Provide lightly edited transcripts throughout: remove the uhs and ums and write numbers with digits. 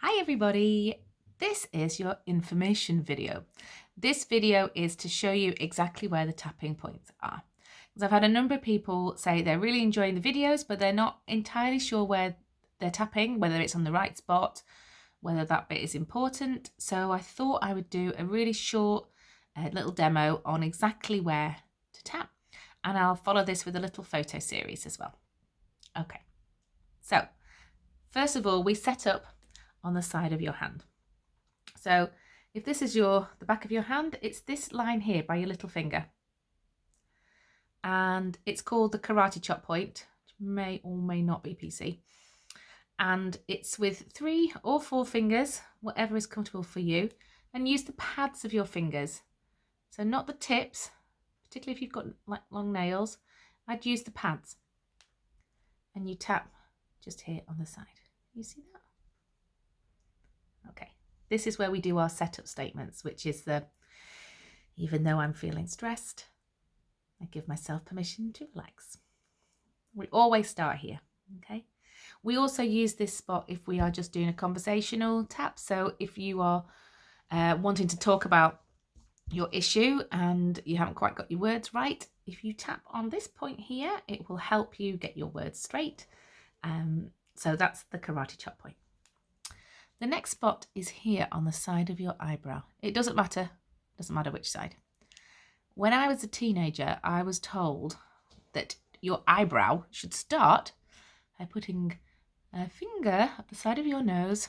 Hi everybody, this is your information video. This video is to show you exactly where the tapping points are. Because I've had a number of people say they're really enjoying the videos, but they're not entirely sure where they're tapping, whether it's on the right spot, whether that bit is important. So I thought I would do a really short little demo on exactly where to tap. And I'll follow this with a little photo series as well. Okay, so first of all, we set up on the side of your hand. So if this is the back of your hand, it's this line here by your little finger. And it's called the karate chop point, which may or may not be PC. And it's with 3 or 4 fingers, whatever is comfortable for you, and use the pads of your fingers. So not the tips, particularly if you've got like long nails, I'd use the pads. And you tap just here on the side. You see that? Okay, this is where we do our setup statements, which is even though I'm feeling stressed, I give myself permission to relax. We always start here, okay? We also use this spot if we are just doing a conversational tap. So if you are wanting to talk about your issue and you haven't quite got your words right, if you tap on this point here, it will help you get your words straight. So that's the karate chop point. The next spot is here on the side of your eyebrow. It doesn't matter which side. When I was a teenager, I was told that your eyebrow should start by putting a finger at the side of your nose.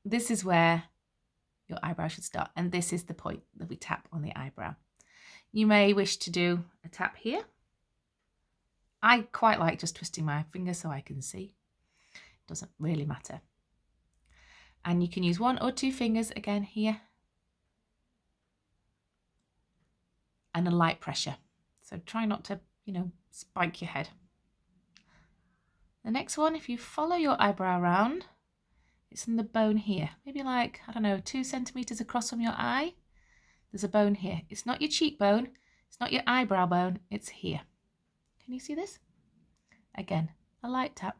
This is where your eyebrow should start, and this is the point that we tap on the eyebrow. You may wish to do a tap here. I quite like just twisting my finger so I can see. It doesn't really matter. And you can use 1 or 2 fingers again here. And a light pressure. So try not to, spike your head. The next one, if you follow your eyebrow around, it's in the bone here. Maybe like, 2 centimeters across from your eye. There's a bone here. It's not your cheekbone. It's not your eyebrow bone. It's here. Can you see this? Again, a light tap.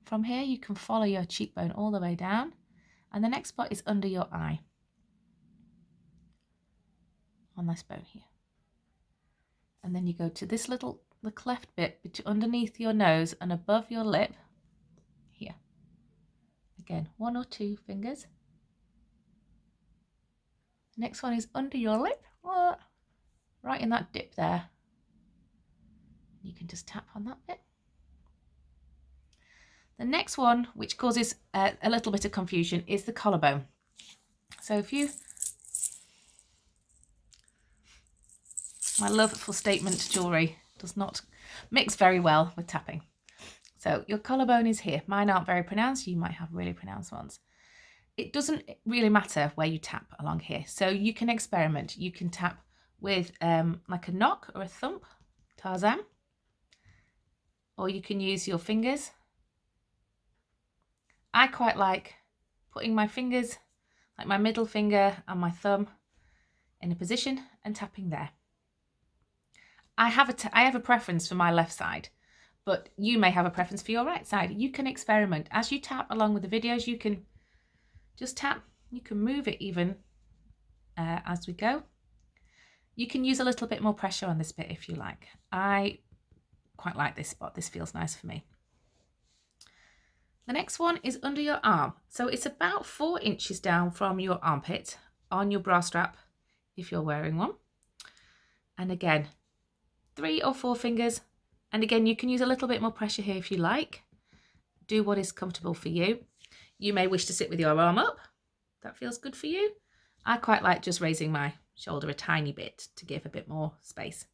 From here, you can follow your cheekbone all the way down. And the next spot is under your eye. On this bone here. And then you go to this the cleft bit underneath your nose and above your lip. Here. Again, 1 or 2 fingers. Next one is under your lip. Right in that dip there. You can just tap on that bit. The next one, which causes a little bit of confusion, is the collarbone. So my love for statement jewellery does not mix very well with tapping. So your collarbone is here. Mine aren't very pronounced. You might have really pronounced ones. It doesn't really matter where you tap along here. So you can experiment. You can tap with like a knock or a thump, Tarzan. Or you can use your fingers. I quite like putting my fingers, like my middle finger and my thumb, in a position and tapping there. I have a preference for my left side, but you may have a preference for your right side. You can experiment. As you tap along with the videos, you can just tap. You can move it even as we go. You can use a little bit more pressure on this bit if you like. I quite like this spot. This feels nice for me. The next one is under your arm. So it's about 4 inches down from your armpit on your bra strap if you're wearing one. And again, 3 or 4 fingers. And again, you can use a little bit more pressure here if you like. Do what is comfortable for you. You may wish to sit with your arm up. That feels good for you. I quite like just raising my shoulder a tiny bit to give a bit more space.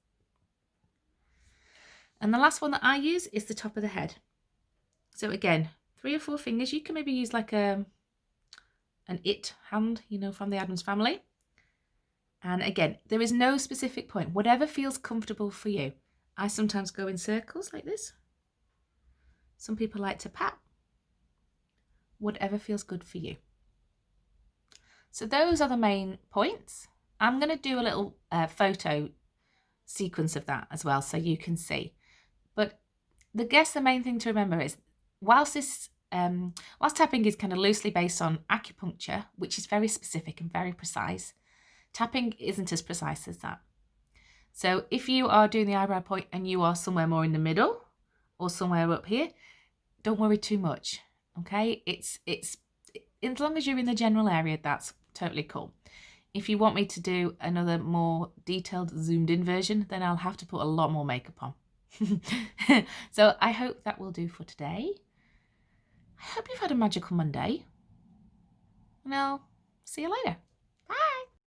And the last one that I use is the top of the head. So again, 3 or 4 fingers. You can maybe use like an it hand, from the Addams Family. And again, there is no specific point. Whatever feels comfortable for you. I sometimes go in circles like this. Some people like to pat. Whatever feels good for you. So those are the main points. I'm going to do a little photo sequence of that as well so you can see. But the main thing to remember is whilst tapping is kind of loosely based on acupuncture, which is very specific and very precise, tapping isn't as precise as that. So if you are doing the eyebrow point and you are somewhere more in the middle or somewhere up here, don't worry too much. Okay, it's as long as you're in the general area, that's totally cool. If you want me to do another more detailed zoomed in version, then I'll have to put a lot more makeup on. So I hope that will do for today. I hope you've had a magical Monday, and I'll see you later. Bye.